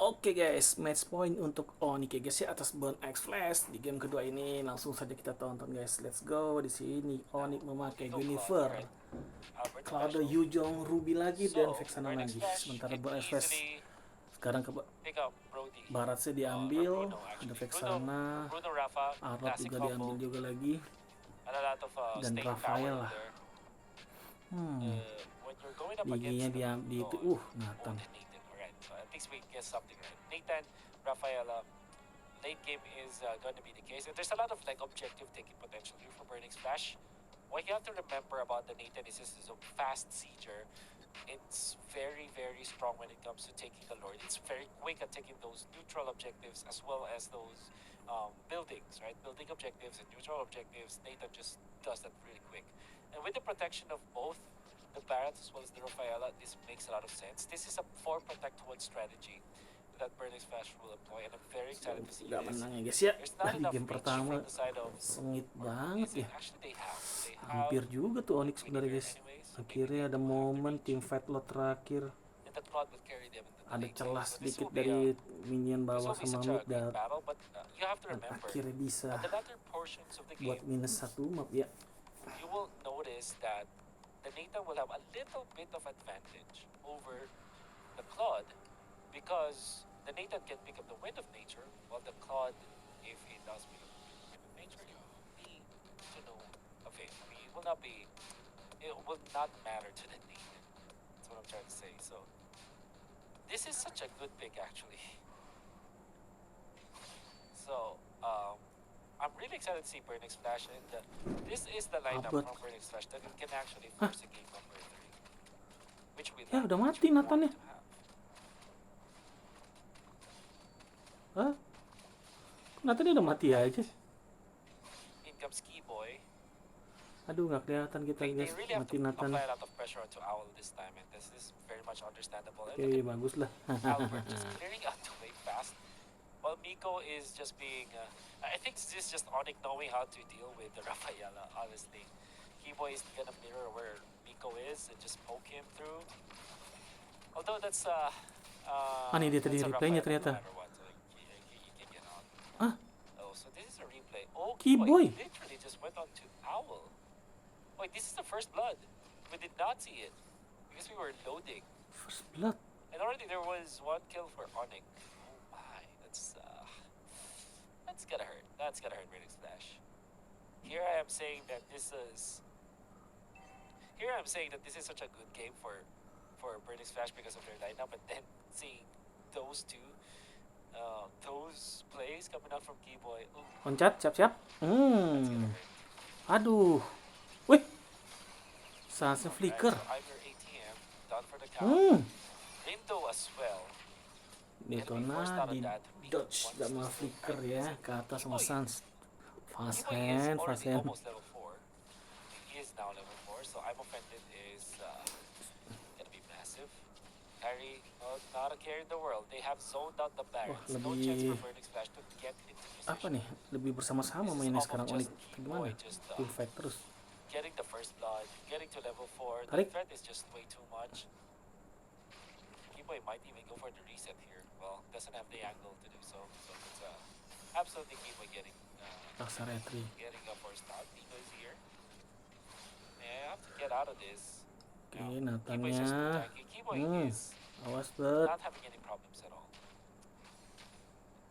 Oke guys, match point untuk Onic ya guys ya atas Burn X Flash di game kedua ini. Langsung saja kita tonton guys. Let's go. Di sini Onic memakai Guinevere, Cloud Yujong, Ruby lagi dan Vexana lagi. Sementara Burn X Flash sekarang ke barat saya diambil, ada Vexana, Arab juga diambil juga lagi, dan Rafael lah. Biginya di itu, Nathan. We guess something right. Nathan, Rafaela, late game is going to be the case. And there's a lot of like objective taking potential here for Burning Splash. What you have to remember about the Nathan is this is a fast sieger. It's very, very strong when it comes to taking the Lord. It's very quick at taking those neutral objectives as well as those buildings, right? Building objectives and neutral objectives. Nathan just does that really quick. And with the protection of both the Barrett as well as the Rafaela, this makes a lot of sense. This is a 4 protect 1 strategy that Burning Splash will employ, and I'm very excited to see Gak this. menang ya guys ya. Di game pertama sengit banget ya. Hampir juga tuh Onyx sebenarnya guys. Akhirnya ada momen team fight lot terakhir. Ada celah sedikit dari minion bawah sama mid dan akhirnya bisa buat minus 1 map ya. You will notice that the Nathan will have a little bit of advantage over the Claude because the Nathan can pick up the Wind of Nature, while the Claude, if he does pick up the Wind of Nature, it will be to no avail. I mean, it will not matter to the Nathan. That's what I'm trying to say. So, this is such a good pick actually. So, I'm really excited to see Burning Splash, and this is the lineup from Burning Splash that can actually force a game number 3. Which we udah mati Nathan ya. Hah? Nathan udah mati aja. In comes Ski Boy. Aduh, nggak kelihatan kita guys, really mati Nathan. Apply a lot of pressure onto Owl this time, and this is very much understandable. Oke, bagus lah. Albert just clearing out the way fast. Well, Miko is just being, I think this is just Onic knowing how to deal with the Rafaela, honestly. Keyboy is gonna mirror where Miko is and just poke him through. Although that's, Ini dia tadi replaynya ternyata. Ah? Oh, so this is a replay. Oh, Keyboy literally just went on to Owl. Wait, this is the first blood. We did not see it because we were loading. First blood. And already there was 1 kill for Onic. That's gonna hurt. That's gonna hurt Burning Splash. Here I am saying that this is such a good game for Burning Splash because of their lineup, but then seeing those plays coming out from Keyboy. Loncat, siap-siap. Aduh. Wih. Sansnya flicker. Lindo as well. Detona di dodge, gak mau flicker ya ke atas sama Sans. Fast hand. Almost level 4. He is now level 4, so I'm offended is gonna be massive. Carry, not a carry in the world. They have zoned out the barracks. No chance for Burning Splash to get into position. Apa nih? Lebih bersama-sama mainnya sekarang Onic. Gimana? Full fight terus. Getting the first blood, getting to level 4. Tarik. The threat is just way too much. Keyboy might even go for the reset here. Well, doesn't have the angle to do so. So it's absolutely Keyboy getting a first start. Miko is here. Yeah, I have to get out of this. Oke, Nathannya. Awas not having any problems at all.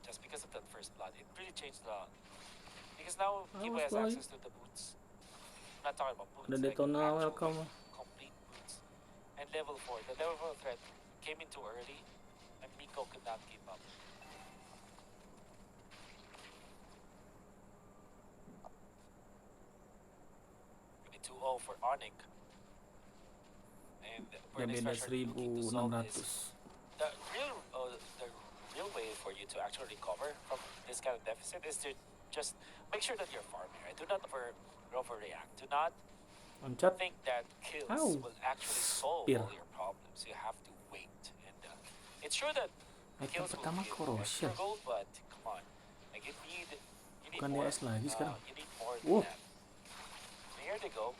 Just because of that first blood, it really changed the. Because now Keyboy has access to the boots. I'm not talking about boots. The Detona welcome. Complete boots. And level 4, the level 4 threat came in too early, and Miko could not keep up. Gonna be 2-0 for Onic. And Burning Splash are looking to solve this. The real way for you to actually recover from this kind of deficit is to just make sure that you're farming, right? Do not overreact. Do not think that kills will actually solve all your problems. You have to wait. And it's true that kills will give extra gold, but come on. Like you need more. You need more than that. Here they go.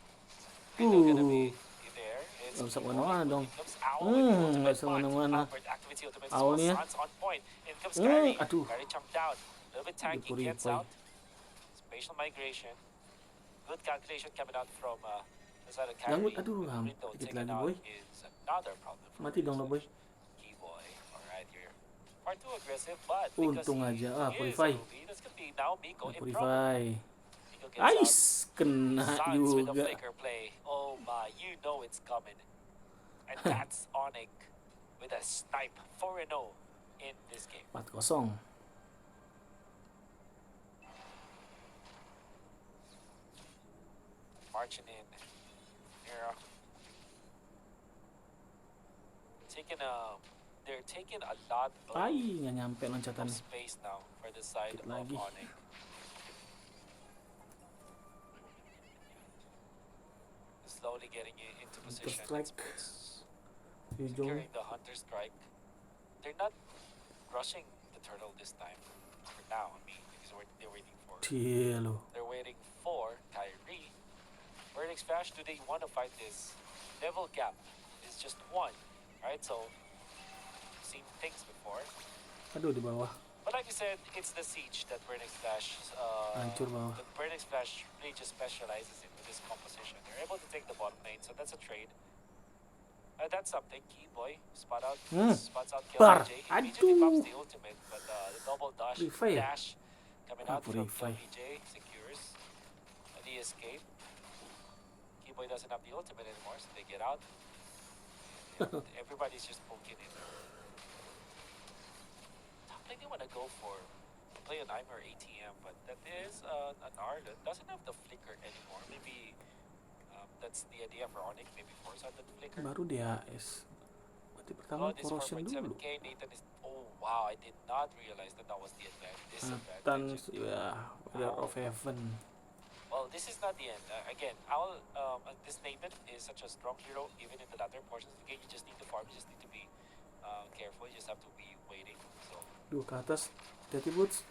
Rito gonna be there. minutes. Nggak bisa kemana-mana dong. Here comes Owl with the ultimate Nggak bisa part. kemana-mana. Albert activates the ultimate as well. Owlnya. Sans on point. In comes Kyrie. Aduh. Kyrie jumped down. A little bit tanky, gets Ripoy. out. Spatial migration. Good calculation coming out from the side of Ganggu, Kyrie. aduh, Rindo dikit taken lagi, out boy. is another problem for Mati dong lo, boy. Keyboy. Alright, here. Far too aggressive, but because Untung he aja. is Purify. a Ruby, that's gonna be now Miko in trouble. Purify. Miko gets out. Ais, kena Sans with a juga. flicker play. Oh my, you know it's coming. And that's Onic with a snipe 4-0 in this game. 4-0. Marching in. Here. They're taking a lot Ay, nggak nyampe of loncatannya. space now for the side Dikit of lagi. Onic. Slowly getting into position. strike. It's Hujung. securing the Hunter strike. They're not rushing the turtle this time. For now, I mean, because they're waiting for. Dia lo. They're waiting for Kyrie. Verdict Flash, do they want to fight this? Level gap is just 1, right? So, seen things before. Aduh, di bawah. But like I said, it's the siege that Verdict Flash, Hancur bawah. the Verdict Flash really just specializes in with this composition. They're able to take the bottom lane, so that's a trade. That's something. Keyboy spot out, spots out Bar. KLJ. Immediately Aduh. pops the ultimate, but the double Purify ya? dash coming out from Purify. KLJ secures the escape. Keyboy doesn't have the ultimate anymore, so they get out. And everybody's just poking in. Top lane they want to go for play an Imer ATM, but that is an R that doesn't have the flicker anymore. Maybe that's the idea for Onic. Maybe force out the flicker. Baru dia AS. Berarti pertama Oh, this corrosion dulu. 4.7k. Nathan is. Oh wow, I did not realize that was the advantage. Nathan, Disadvantage. ya, Player of Heaven. Well, this is not the end. Again, this Nathan is such a strong hero, even in the latter portions of the game. You just need to farm. You just need to be careful. You just have to be waiting. So Duh, ke atas. Hati boots.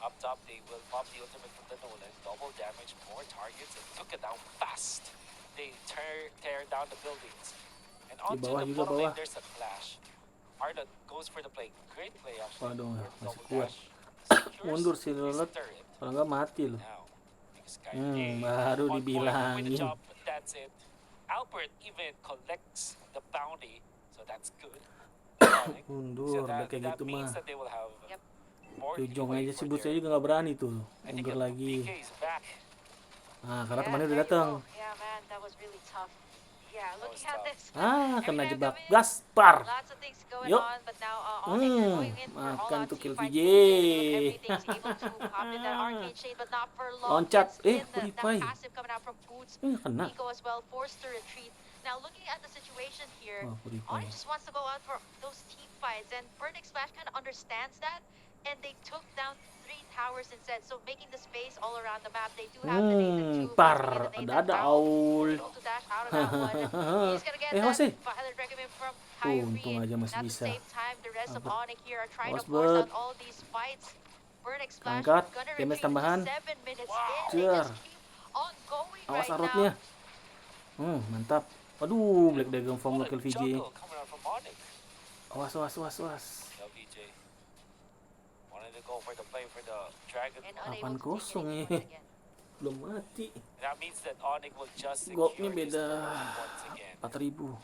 up top, they will pop the ultimate from the Nolan. Double damage, more targets, and took it down fast. They tear down the buildings. And onto bawah the juga, bottom lane, bawah. there's a flash. Arda goes for the play. Great play, actually. Waduh, for the masih double kuat. dash. Secures Mundur si his Lelet. turret. Kalau nggak mati loh. Now, because Kyrie Baru on point with the dibilangin. job, that's it. Albert even collects the bounty, so that's good. Mundur, udah kayak that gitu means mah. that they will have more Ujung leeway aja si for boots their- aja juga nggak berani tuh. I think Mundur lagi. PK is back. Nah, karena temannya udah datang. Yeah, man, that was really tough. Yeah, was looking at tough. this. Ah, kena Every time jebak coming in, gaspar. Lots of things going Yuk. on, but now Onic is going in for Makan all-out tuh kill teamfight. VJ. Everything's able to pop in that arcade shade, but not for long. Loncat. Gets in the Purify. passive coming out from Boots. Kena. Nico as well, forced to retreat. Now looking at the situation here, Wah, Purify. Onic just wants to go out for those team fights, and Verdict Splash kind of understands that, and they took down 3 towers instead, so making the space all around the map. They do have the Nathan 2, Par. bringing in the Ada Nathan Aul. able to dash out of that one. He's gonna get Jose. that Violet recommend from Kyrie. Untung aja masih At the bisa. same time, the rest of Albert. Onic here are trying Awas, to force Bert. out all these fights. Verdict Splash Angkat. gonna Damage retreat tambahan. to 7 minutes Wow. in. They Jar. just keep on going Awas right arrotnya. now. Mantap. Waduh, Black Dragon Form What a kill VJ. juggle coming out from Onic. Awas. LVJ wanted to go for the play for the Dragon. And Claw. unable to 8-0 take any nih. points again. Belum mati. That means that Onic will just Goknya secure his beda. turret once again. 4.000.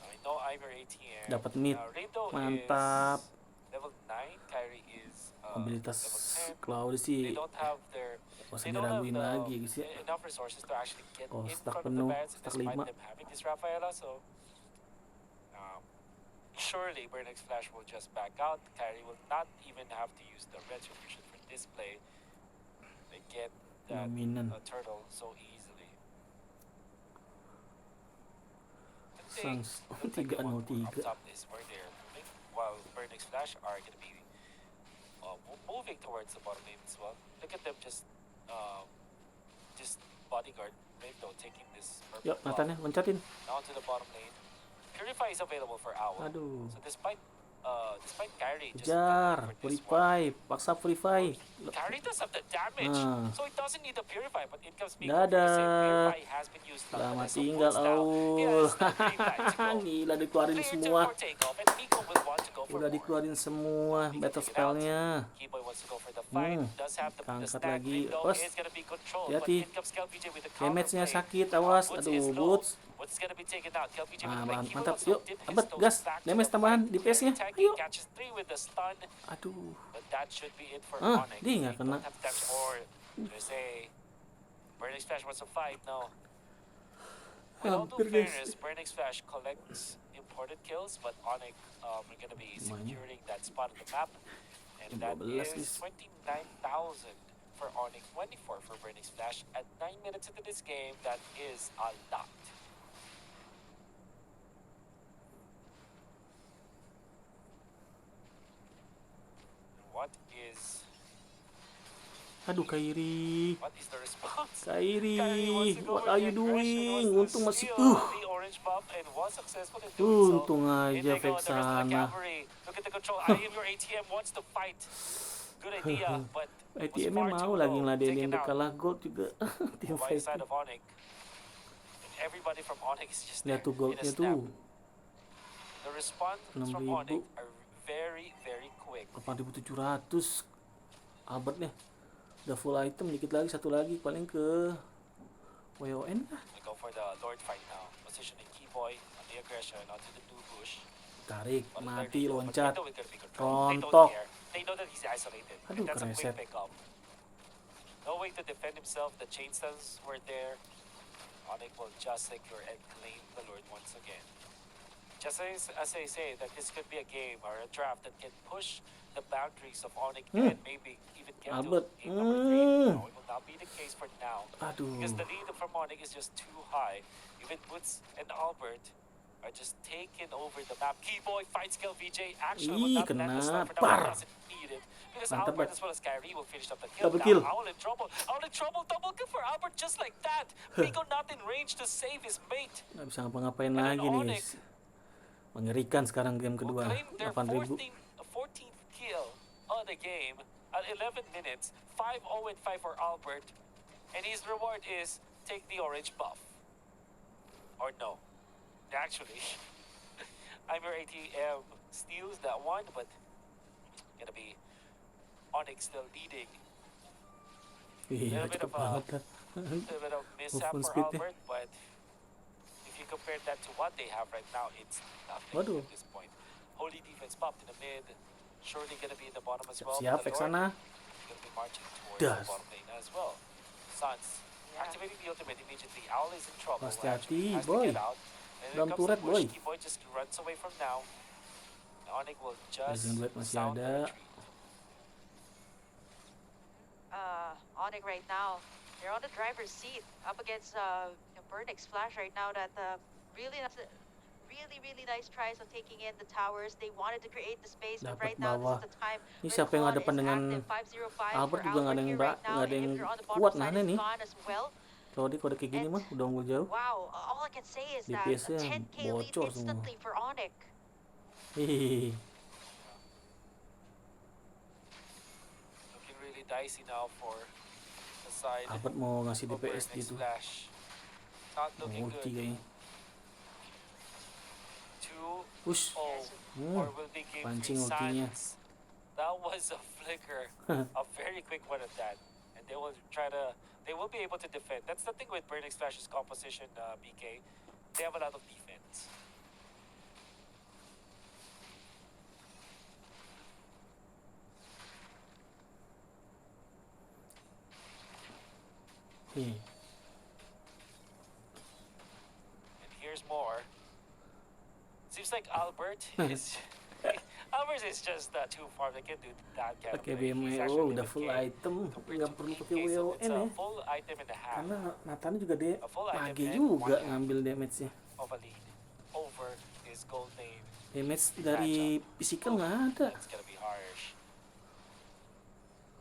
I mean, no Iver ATM. Dapat mid. Rindo Mantap. is level 9. Kyrie is Abilitas level 10. Cloud They sih. don't have their Gak usah they don't have diraguin lagi guys ya. enough resources to actually get Oh, in stack front of the penuh, bats stack despite 5. them having this Rafaela. So surely Burnix Flash will just back out. Kyrie will not even have to use the retribution for this play. They get that Dominan. turtle so easily. I Sans looks like the one 3-0-3. up top is where they're moving, while Burnix Flash are going to be moving towards the bottom lane as well. Look at them just bodyguard Rindo taking this purple Yuk, buff Nathan ya, loncatin. down to the bottom lane. Purify is available for Owl. Aduh. So despite despite Kyrie just Kejar, going for this one, purify, paksa purify. Kyrie does have the damage, so it doesn't need the purify, but it comes being Dadah. purify has been used. Lama So tinggal Boots now, he Aul. has the green light to go. Gila dikeluarin Clear to semua. for takeoff, and Nico will want to go for Udah more. dikeluarin semua He can battle take it out. spellnya. Keyboy wants to go for the fight. Does have the Angkat stand lagi. window Awas. is gonna be controlled, but Hati-hati. in comes KLPJ with the counter Damage-nya play. sakit, awas. Boots Aduh, is low. Boots. What's gonna be taken out? KLPJ with Ah, the play. Keyboy mantap. wants to Yuk, dip his abet, toes gas. back to Damage the tambahan fight. DPS-nya. Very tanky, Ayo. catches 3 with the stun, Aduh. but that should be it for Ah, Onic. dia nggak They kena. don't have damage, or there's a Burning Splash wants to fight. No. With all due Hampir, guys. fairness, Burning Splash collects important kills, but Onic are going to be securing that spot on the map. And that 12 is 29,000 for Onic, 24 for Burning Splash. At 9 minutes into this game, that is a lot. What is Aduh, Kairi. the response? Kairi, Kyrie wants to go what with are the you aggression, doing? wants to Untung masih steal the orange buff and was successful in doing so. untung In aja they go, fake the rest of the sana. cavalry. Look at the control. I am your ATM wants to fight. Good idea, but was ATM-nya far mau too lagi low. ngeladenin Taken udah out kalah gold juga. Tim by the fight. side of Onic. And everybody from Onic is just Lihat there tuh in a goldnya snap. tuh. The response from 6.000. Onic are very, very quick. 8.700. Albert nih. Udah full item, dikit lagi, satu lagi paling ke WON lah. They go for the Lord fight now. Positioning Keyboy on the aggression onto the blue bush. Tarik, But mati, they're loncat. They know it's gonna be controlled. They don't Rontok. care. They know that he's isolated. Aduh, That's a quick kereset. pickup. No way to defend himself. The chain stuns were there. Onic will just secure and claim the Lord once again. Just as I say, that this could be a game or a draft that can push the boundaries of Onic and maybe even get Albert. to game number 3. No, it will not be the case for now. Aduh. Because the lead from Onic is just too high. Even Boots and Albert are just taking over the map. Keyboy fights KLVJ. Actually, will Ih, not land the kena. stun for now. Par. He doesn't need it. Because Mantap, Albert Bert. as well as Kyrie will finish up the kill. Double Now, kill. Owl in trouble. Owl in trouble. Double kill for Albert just like that. Nico not in range to save his mate. Nggak bisa ngapa-ngapain And lagi then nih Onic guys. Mengerikan sekarang game will kedua. claim their 8.000. 14th kill of the game at 11 minutes. 5-0 and 5 for Albert. And his reward is take the orange buff. Or no. Actually, I'm your ATM steals that one, but gonna be Onic still leading. Iya, Little bit cepet of banget kan. A little bit of mishap Movement for speed-nya. Albert, but if you compare that to what they have right now, it's nothing Waduh. at this point. Holy defense popped in the mid. Surely gonna be in the bottom as well. Siap, The fake Lord sana. gonna be marching towards Das. the bottom lane as well. Suns Yeah. activating the ultimate immediately. Owl is in trouble. Hati-hati, Actually, has to boy. get out. And Dalam then comes the turret, push. boy. Keyboy just runs away from now. Onic will just Legend Duet masih sound the ada. retreat. Onic right now, they're on the driver's seat up against Burnix Flash right now. That really nice tries of taking in the towers. They wanted to create the space, but Dapat right now bawah. this is the time. Ini siapa yang Rizwan hadapan is dengan active, 505 Albert for juga nggak ada yang here ba- right now, nggak ada and yang if you're on the bottom kuat side, nahannya it's nih. gone as well. Kalau dia kode kayak gini mah udah unggul jauh. Wow, all I can say is that a DPS-nya 10k lead bocor semua. instantly for Onic. Hihihi. Looking really dicey now for the side Albert mau ngasih of DPS Burnix gitu. Flash. Not looking Ulti good. kayaknya. 2-0 Push. or will be game Pancing 3 ultinya. Suns. That was a flicker, a very quick one at that. And they will be able to defend. That's the thing with Burnix Flash's composition, BK. They have a lot of defense. Nih. And here's more. Seems like Albert is just too far. They can do that kind of Pakai thing. He's BMWO actually udah with full K item, compared nggak to perlu PK, pakai so WON it's ya. a full item and a half Karena Nathan juga dia A full item mage and juga one half. ngambil damage-nya. of a lead over his gold lane. Damage dari physical nggak ada. That's gonna be harsh.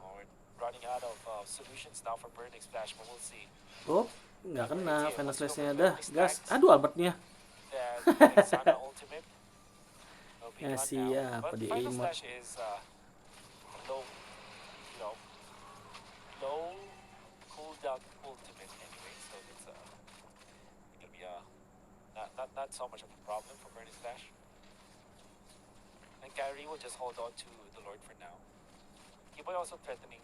Oh, we're running out of solutions now for Burnix Flash, but we'll see. Oh, nggak kena. Final slash-nya dah, gas. Aduh, Albertnya. That Sana ultimate will being on siapa now. But di Final emote? Slash is low, you know, low cooldown ultimate anyway, so it's gonna be not so much of a problem for Burning Slash. And Kyrie will just hold on to the Lord for now. Keyboy also threatening.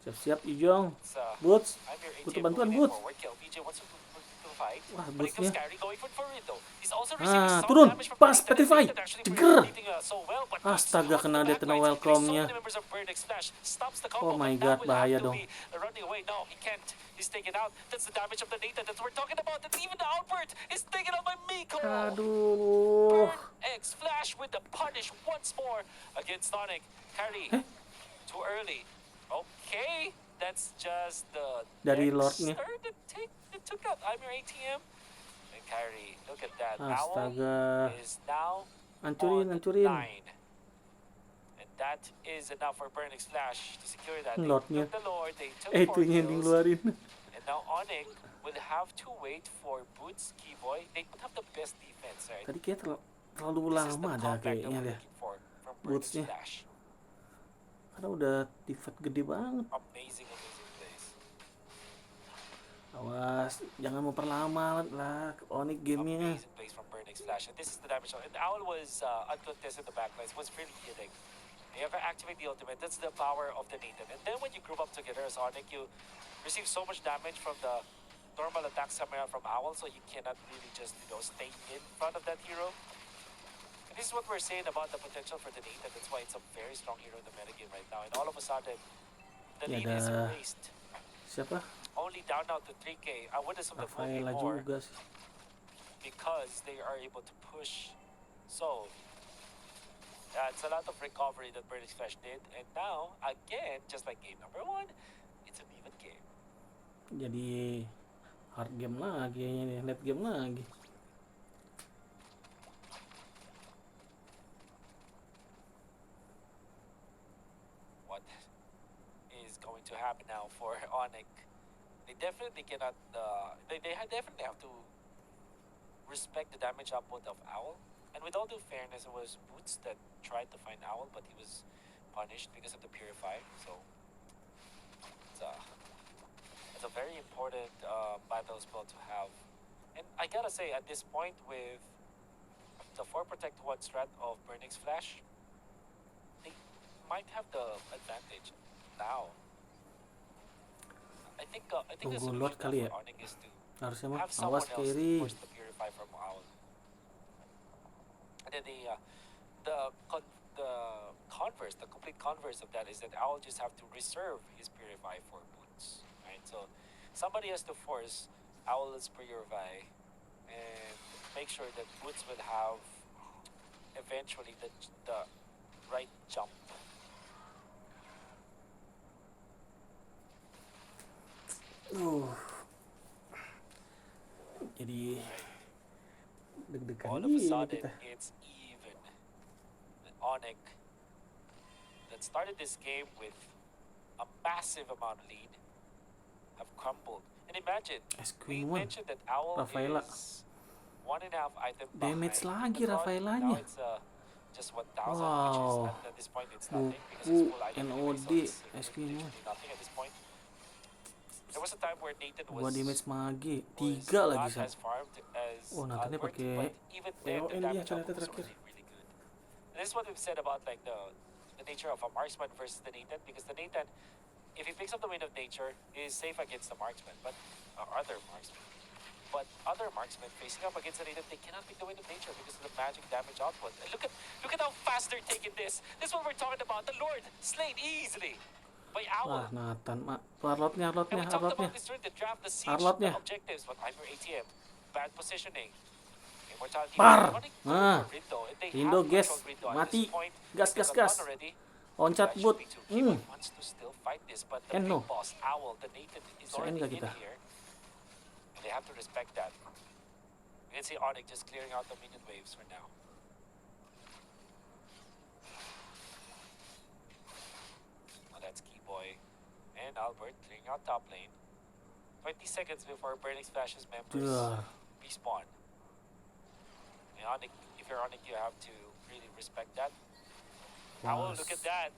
Siap-siap Ijong. It's, Boots. I'm your Butuh ATM bantuan, moving in Boots. forward. KLPJ wants to fight. Wah, But it comes Bootsnya. Kyrie going for it though. He's also receiving some Turun. damage from Pas, the Nathan, and petrify. Nathan actually Jeger. beating, so well, but Boots Astaga, on kena the dia back kena lines. welcome-nya. So many members of Burning Splash stops the Oh combo, my but now god, will have bahaya to dong. be running away. No, he can't. He's taken out. That's the damage of the Nathan that we're talking about. And even the Albert is taken out by Miko. Aduh. Burn X Flash with the punish once more against Onic. Kyrie, too early. Okay, that's just the Dari next Lordnya. turn that took out. I'm your ATM. And Kyrie, look at that. Astaga. Owl is now Hancurin, on hancurin. 9. And that is enough for Burning Splash to secure that. They Lordnya. took the Lord, they took 4 Itunya yang kills. dikeluarin. And now Onic will have to wait for Boots, Keyboy. They don't have the best defense, right? Tadi kayak terlalu This is the lama dah comeback that kayaknya we're deh. looking for from Burning Bootsnya. Splash. Karena udah tifat gede banget. Amazing plays. Awas, jangan memperlama lah Onic gamenya. Amazing plays from Burning Splash. And this is the damage. And Owl was uncontested in the backlines. Was really hitting. You have to activate the ultimate. That's the power of the Nathan. And then when you group up together as Onic, you receive so much damage from the normal attack Samara from Owl, so you cannot really just, stay in front of that hero. And this is what we're saying about the potential for the Nathan. That's why it's a very strong hero in the metagame right now. And all of a sudden, the lead is erased. Siapa? Only down now to 3K. I would assume the movie Rafaela more juga sih. because they are able to push. So, it's a lot of recovery that Burning Splash did. And now, again, just like game number 1, it's an even game. Jadi hard game lagi ini, late game lagi. What is going to happen now for Onic? They definitely cannot, they definitely have to respect the damage output of Owl. And with all due fairness, it was Boots that tried to find Owl, but he was punished because of the Purify. So it's a very important battle spell to have. And I gotta say, at this point, with the 4 Protect 1 strat of Burning's Flash, they might have the advantage now. I think the Tunggu solution Lord kali ya. for Onic is to Harusnya mah have someone awas else to kiri. push the Purify from Owl. And then the complete converse of that is that Owl just have to reserve his Purify for Boots, right? So somebody has to force Owl's Purify and make sure that Boots will have eventually the right jump. Jadi deg-degan All of a gini sudden, kita. it's even. And Onic that started this game with a massive amount of lead have crumbled. And imagine, we Queen 1. mentioned that Owl Rafaela. is 1.5 item Damage behind lagi the god. Rafaelanya. Now it's just 1,000, which Wow. is at this point it's nothing because it's full item anyway, so NOD, it's Queen 1. literally nothing at this point. There was a time where Nathan was 2 damage magi, was 3 lagi not San. as farmed as Oh, Nathannya Albert, pakai but even then the EON dia damage ternyata output was terakhir. really good. And this is what we've said about like the nature of a marksman versus the Nathan, because the Nathan, if he picks up the wind of nature, is safe against the marksman, but other marksmen. But other marksmen facing up against the Nathan, they cannot pick the wind of nature because of the magic damage output. And look at how fast they're taking this. This is what we're talking about. The Lord slain easily by Owl. Wah, Nathan, Arlotnya. And we talked about this during the draft, the siege, Arlotnya. the objectives, but I'm your ATM. Bad positioning. Immortality. Par. Running Nah. through Rindo, and they Rindo, have guys. controlled Rindo at Mati. this point. Gas, They gas, have gas. won already. Loncat That should boot. be too. Kevin wants to still fight this, but the No. big boss, Owl, the Nathan, is Sa already end in kita. here. And they have to respect that. You can see Onic just clearing out the minion waves for now. Well, that's Keyboy and Albert clearing out top lane. 20 seconds before Burning Splash's members Duh. respawn. And Onic, if you're Onic, you have to really respect that. Owl, look at that.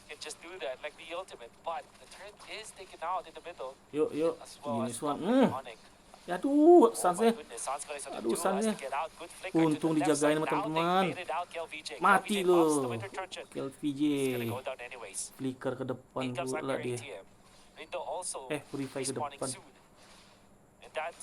Can just do that like the ultimate, but the turret is taken out in the middle Yuk, as well gini as Swan. Onic. Aduh, Oh my Sansnya. goodness, Sans got something Aduh, to do, has Sansnya. to get out. Good flicker to Untung the left dijagain side. sama Now they teman-teman. baited out KLVJ. Mati KLVJ pops the loh. winter truncheon. KLVJ. He's gonna go down anyways. Flicker ke depan In comes pula Anchor dia. ATM. Rindo also Purify ke respawning depan. soon. And that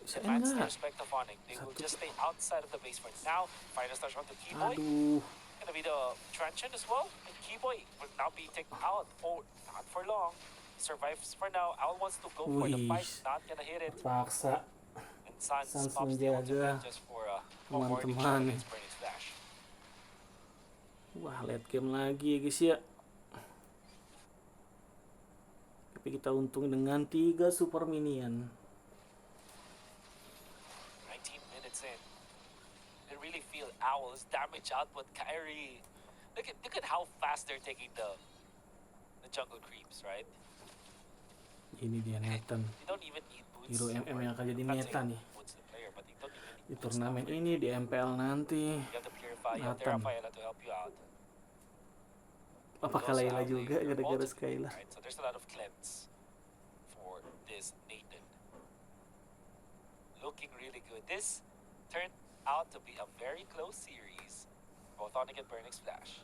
Bisa demands the enggak? respect of Onic. They will Satu. just stay outside of the base for now. Final touch onto Keyboy. Aduh. Gonna be the truncheon as well. And Keyboy will now be taken out. Oh, not for long. Survives for now. Owl wants to go for the fight. Wih. Not gonna hit it. Paksa And Sans Sans pops the menjaga ultimate just for a warning shot teman-teman. against Burning Splash. Wah, late game lagi ya guys ya. Tapi kita untung dengan 3 super minion. 19 minutes in. I really feel Owl's damage output. Kyrie. Look at how fast they're taking the jungle creeps, right? Ini dia Nathan. You don't even need boots. Hero MM yang akan jadi I'm not meta saying nih. boots the player, but you don't even need Di boots turnamen now. ini, di MPL nanti. You have to purify, you have to Nathan. Rafaela to help you out. Apakah You also Layla have juga your gara-gara ultimate, Skyla? right? So there's a lot of cleanse for this Nathan. Looking really good. This turned out to be a very close series. Both Onic and Burning Splash.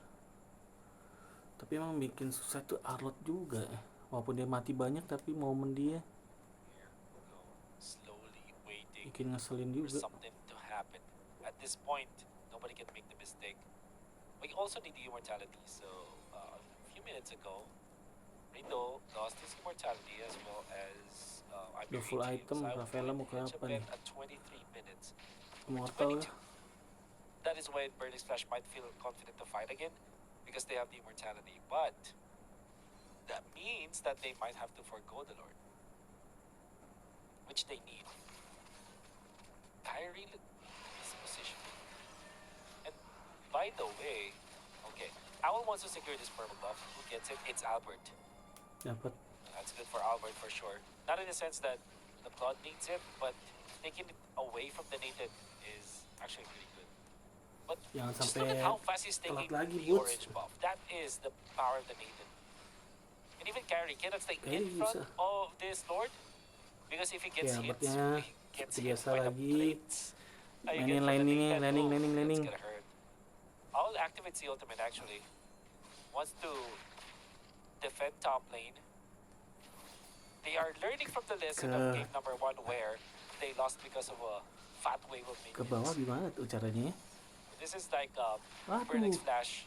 Tapi emang bikin susah tuh Arlot juga ya. Walaupun dia mati banyak tapi momen dia Here we go. Slowly waiting bikin ngeselin for juga. something to happen. At this point, nobody can make the mistake. We also need the immortality. So a few minutes ago, Rindo lost his immortality as well as The full item, Rafaela mau ke apa nih? At 23 minutes. Immortal 22. That is when Burning Splash might feel confident to fight again because they have the immortality. But that means that they might have to forgo the Lord, which they need. Kyrie is positioning. And by the way, okay, Owl wants to secure this purple buff. Who gets it? It's Albert. dapat. That's good for Albert for sure. Not in the sense that the Blood needs it, but taking it away from the Nathan is actually pretty good. But Jangan just look sampai at how fast he's taking telat lagi, the Boots. orange buff. That is the power of the Nathan. And even Kyrie cannot stay Kyrie in front bisa. of this Lord because if he gets Oke, hits, Albertnya he gets seperti hit biasa by the lagi. plates. Mainin Again, for the laning, Nathan, laning, oh, laning, that's laning. gonna hurt. I'll activate the ultimate actually. Wants to defend top lane. They are learning from the lesson of Ke- game number 1 where they lost because of a fat wave of Ke bawah minions. gimana tuh caranya ya? This is like Waduh. Burning Splash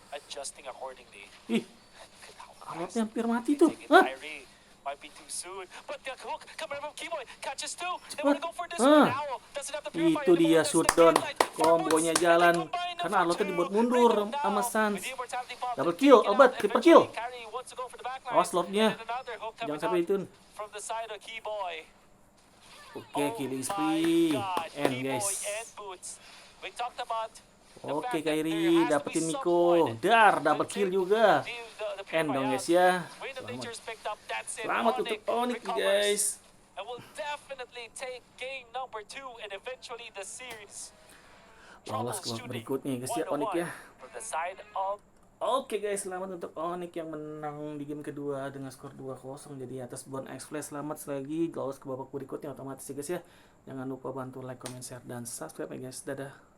adjusting accordingly. Ih, Look at how Arlotnya fast hampir mati they tuh. take it. Hah? Kyrie might be too soon, but the hook coming from Keyboy catches two. They Hah? want to go for this Hah? one. Owl doesn't have the purify Itu anymore. dia There's the shutdown. green light for Kombonya Boots. jalan. They combine Karena for Arlotnya two. dibuat mundur Rindo now sama Sans. with the immortality bomb. Double They're kill, taking it Albert, out. triple Eventually, kill. Kyrie wants to go for the backline. Awas lordnya. And then another hook coming Jangan sampai out itu. from the side of Keyboy. Oke, killing my spree. God, End Keyboy guys. and Boots. We talked about the Oke, fact that there Kyrie has to be dapetin Miko. someone Dar, to double take kill juga. the End purify dong out. guys ya. Win of Selamat. Nature's picked up. That's it. Selamat untuk Onic recovers guys. and will definitely take game number 2 and eventually the series. Lolos ke babak Troubleshooting berikutnya guys ya, Onic 101 ya. from the side of Oke guys, selamat untuk Onic yang menang di game kedua dengan skor 2-0 jadi atas Bon X Flash. Selamat lagi lolos ke babak berikutnya otomatis ya guys ya. Jangan lupa bantu like, comment, share dan subscribe ya guys. Dadah.